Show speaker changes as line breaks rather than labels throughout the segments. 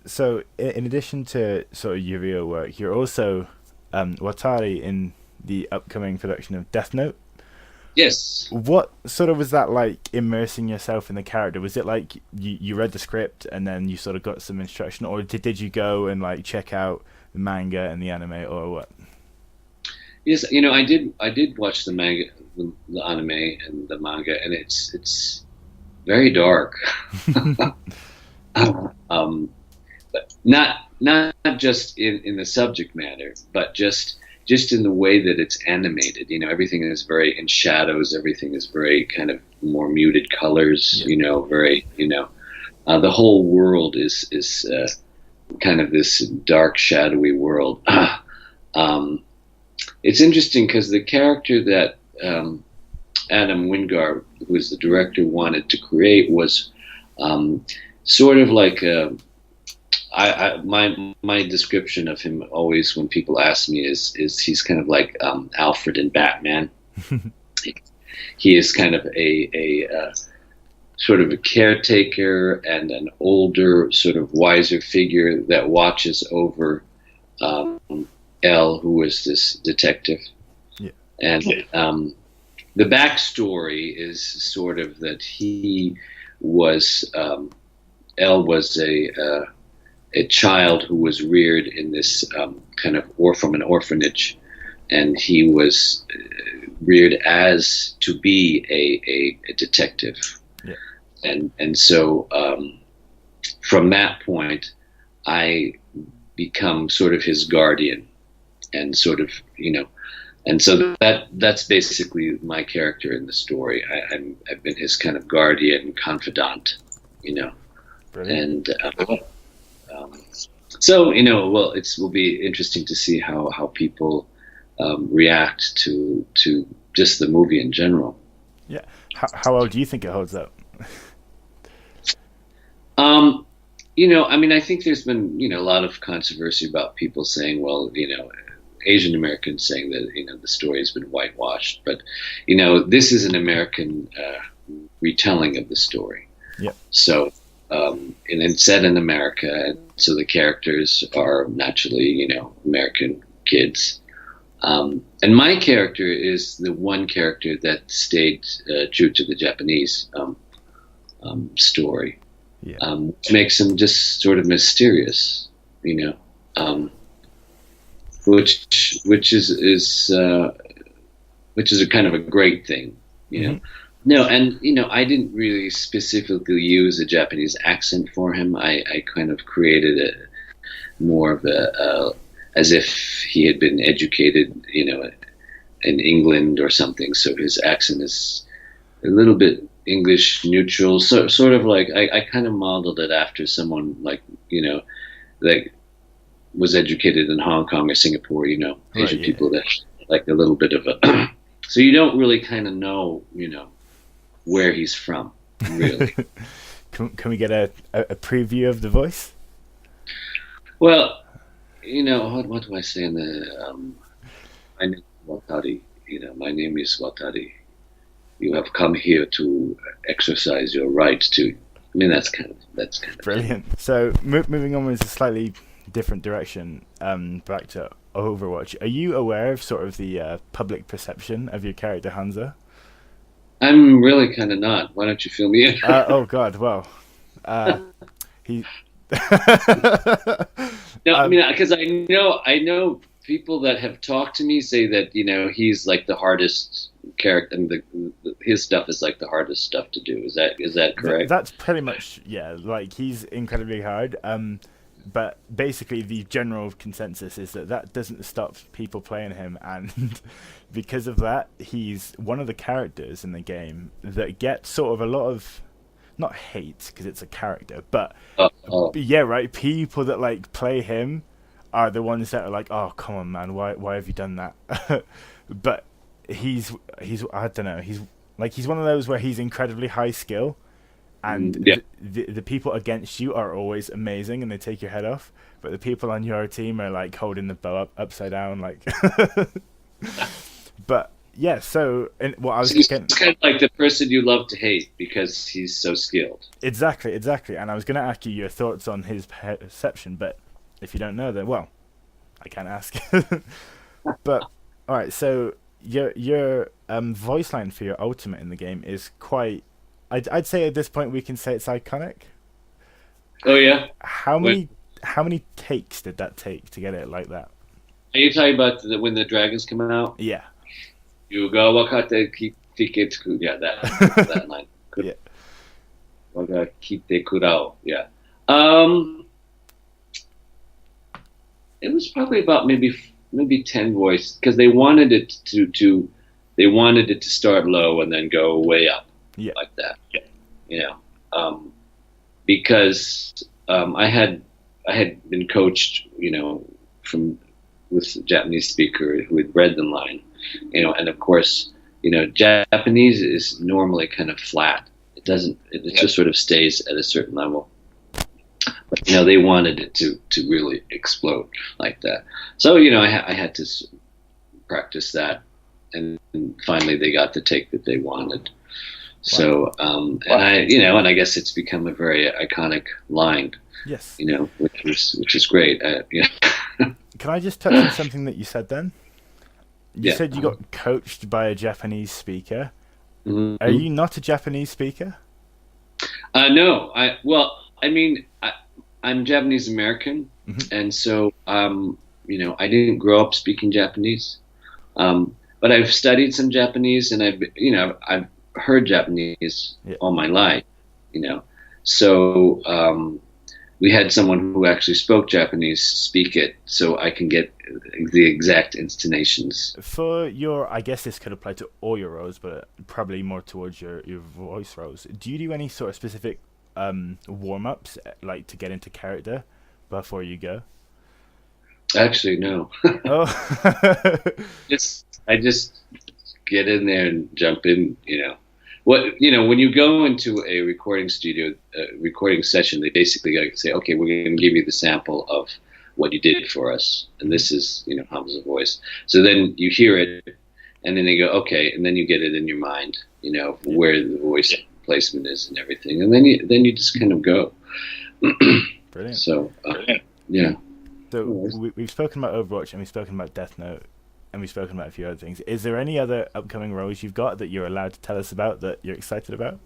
So in addition to sort of your real work, you're also Watari in the upcoming production of Death Note.
Yes.
What sort of was that like immersing yourself in the character? Was it like you read the script and then you sort of got some instruction, or did you go and like check out the manga and the anime, or what?
Yes, I did watch the manga, the anime and the manga, and it's very dark. um, but not just in the subject matter, but just in the way that it's animated. Everything is very in shadows. Everything is very kind of more muted colors.
Yeah.
Very the whole world is kind of this dark, shadowy world. um, it's interesting because the character that Adam Wingard, who is the director, wanted to create was um, sort of like my description of him always when people ask me is he's kind of like Alfred in Batman. He is kind of a sort of a caretaker and an older, sort of wiser figure that watches over um, L, who is this detective.
Yeah.
And the backstory is sort of that he was L was a child who was reared in this kind of from an orphanage, and he was reared as to be a detective.
Yeah.
And so from that point, I become sort of his guardian, and sort of and so that's basically my character in the story. I've been his kind of guardian, confidant, you know,
Brilliant.
and um, so well, it will be interesting to see how people react to just the movie in general.
Yeah. How well do you think it holds up?
Um, I mean, I think there's been a lot of controversy about people saying, well, Asian Americans saying that the story has been whitewashed, but this is an American retelling of the story.
Yeah.
So and it's set in America, and so the characters are naturally American kids. And my character is the one character that stayed true to the Japanese story,
Yeah.
which makes him just sort of mysterious, um, which is which is a kind of a great thing,
Hmm.
No, and I didn't really specifically use a Japanese accent for him. I kind of created a more of a as if he had been educated, in England or something. So his accent is a little bit English neutral, so sort of like I kind of modeled it after someone like that was educated in Hong Kong or Singapore.
Right.
Asian
Yeah.
people that like a little bit of a. So you don't really kind of know, where he's from, really.
Can we get a preview of the voice?
Well, what do I say in the my name is Watari. My name is Watari. You have come here to exercise your right to. I mean, that's kind of it.
Brilliant. So moving on with a slightly different direction, back to Overwatch. Are you aware of sort of the public perception of your character Hanzo?
I'm really kind of not. Why don't you fill me in?
Oh God. Well, uh, he.
No, I
um,
mean, because I know people that have talked to me say that he's like the hardest character, and his stuff is like the hardest stuff to do. Is that correct?
that's pretty much, yeah. Like he's incredibly hard. But basically, the general consensus is that that doesn't stop people playing him, and because of that, he's one of the characters in the game that gets sort of a lot of not hate because it's a character, but
Oh,
yeah, right. People that like play him are the ones that are like, "Oh, come on, man, why have you done that?" But he's I don't know. He's one of those where he's incredibly high skill, and
yeah.
the people against you are always amazing, and they take your head off. But the people on your team are like holding the bow up upside down, like. But yeah. So, I was
So he's
getting
kind of like the person you love to hate because he's so skilled.
exactly, and I was going to ask you your thoughts on his perception, but if you don't know, then well, I can't ask. But all right, so your voice line for your ultimate in the game is quite. I'd say at this point we can say it's iconic.
Oh yeah.
How
When
many how many takes did that take to get it like that?
are you talking about when the dragons come out?
Yeah.
You go wakate kite. Yeah, that line.
Yeah.
Waga kite kurao. Yeah. Um, it was probably about maybe 10 voice because they wanted it to start low and then go way up
Yeah.
like that. Yeah. You know, because I had been coached, from with a Japanese speaker who had read the line, and of course, Japanese is normally kind of flat. It just sort of stays at a certain level. But they wanted it to really explode like that. So I had to practice that, and finally they got the take that they wanted. So and I guess it's become a very iconic line.
Yes.
Which is great.
Can I just touch on something that you said then? You
Yeah.
said you got coached by a Japanese speaker.
Mhm.
Are you not a Japanese speaker?
No, I'm Japanese American,
Mhm.
and so I didn't grow up speaking Japanese, but I've studied some Japanese, and I've heard Japanese
Yeah.
all my life, So we had someone who actually spoke Japanese speak it, so I can get the exact intonations.
For your, I guess this could apply to all your roles, but probably more towards your voice roles. Do you do any sort of specific warm ups, like to get into character before you go?
Actually, no.
Oh,
I just get in there and jump in. When you go into a recording studio, recording session, they basically got to say, okay, we're going to give you the sample of what you did for us, and this is Hamza's voice. So then you hear it, and then they go, okay, and then you get it in your mind, where the voice placement is and everything, and then you just kind of go.
brilliant.
So yeah.
So we've spoken about Overwatch, and we've spoken about Death Note, and we've spoken about a few other things. Is there any other upcoming roles you've got that you're allowed to tell us about that you're excited about?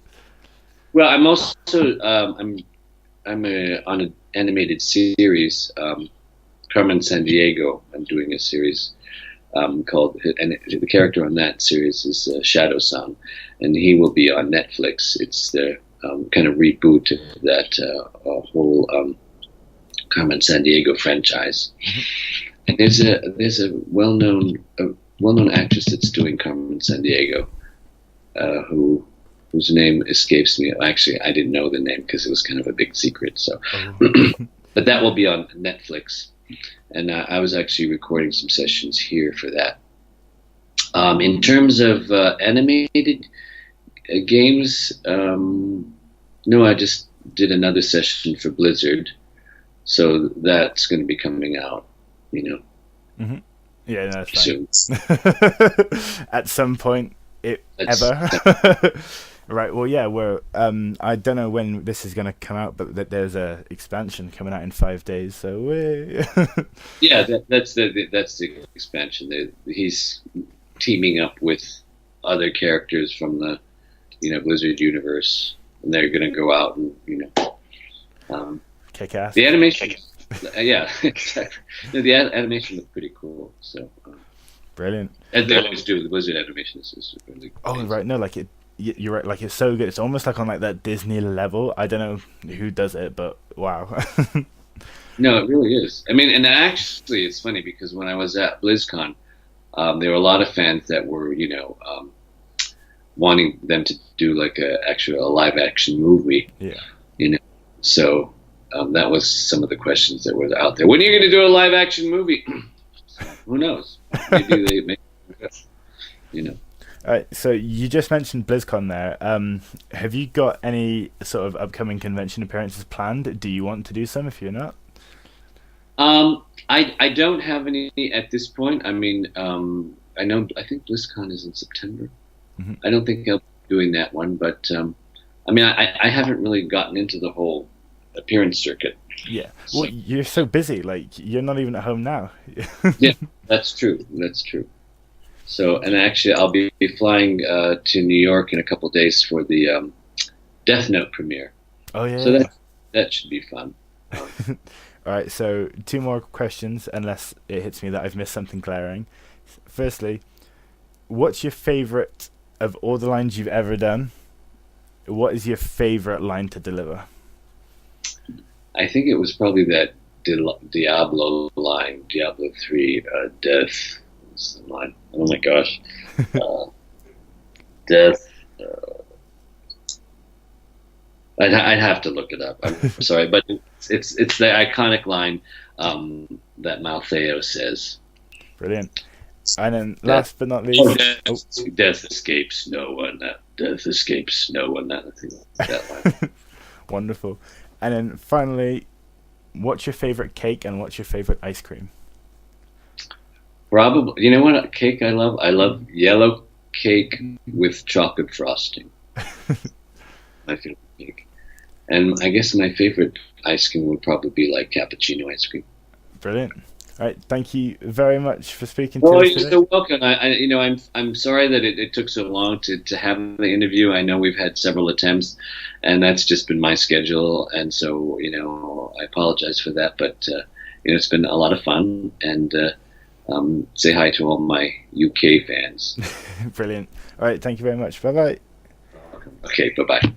Well, I'm also I'm on an animated series, Carmen Sandiego. I'm doing a series called, and the character on that series is Shadow-san, and he will be on Netflix. It's the kind of reboot of that whole Carmen Sandiego franchise. And there's a well-known actress that's doing Carmen Sandiego, whose name escapes me. Actually, I didn't know the name because it was kind of a big secret. So, but that will be on Netflix, and I was actually recording some sessions here for that. In terms of animated games, no, I just did another session for Blizzard, so that's going to be coming out.
Mm-hmm. Yeah, no, that's
Soon.
fine. At some point, ever. Right. Well, yeah. I don't know when this is going to come out, but there's a expansion coming out in 5 days. So
yeah, that's the expansion. He's teaming up with other characters from the Blizzard universe, and they're going to go out and
kick ass.
The animation. Yeah, exactly. No, the animation looked pretty cool. So
brilliant.
As they always do, the Blizzard animation is really.
Oh right, no, like you're right. Like it's so good. It's almost like on like that Disney level. I don't know who does it, but wow.
No, it really is. I mean, and actually, it's funny because when I was at BlizzCon, there were a lot of fans that were, wanting them to do like a live action movie.
Yeah.
So. That was some of the questions that were out there. When are you going to do a live action movie? So, who knows? Maybe they make
All right. So you just mentioned BlizzCon there. Have you got any sort of upcoming convention appearances planned? Do you want to do some if you're not?
I don't have any at this point. I mean, I think BlizzCon is in September.
Hmm.
I don't think I'll be doing that one, but I mean, I haven't really gotten into the whole appearance circuit.
Yeah.
So,
Well, you're so busy. Like you're not even at home now.
yeah, that's true. That's true. So, and actually, I'll be flying to New York in a couple days for the Death Note premiere.
Oh yeah.
So
Yeah.
that should be fun.
All right. So two more questions, unless it hits me that I've missed something glaring. Firstly, what's your favorite of all the lines you've ever done? What is your favorite line to deliver?
I think it was probably that Diablo line, Diablo 3, Death. What's the line? Oh my gosh. Death. I'd have to look it up. I'm sorry, but it's the iconic line that Maltheo says.
Brilliant. And then
Death.
last but not least,
Death escapes no one. Death escapes no one. I think that line.
wonderful. And then finally, what's your favorite cake and what's your favorite ice cream?
Probably, you know what cake I love? I love yellow cake with chocolate frosting. My favorite cake. And I guess my favorite ice cream would probably be like cappuccino ice cream.
Brilliant. All right, thank you very much for speaking
Oh,
to us
you're
today.
so welcome. I'm sorry that it took so long to have the interview. I know we've had several attempts, and that's just been my schedule. And so, I apologize for that. But it's been a lot of fun. And say hi to all my UK fans.
Brilliant. All right, thank you very much. Bye bye.
Okay, bye bye.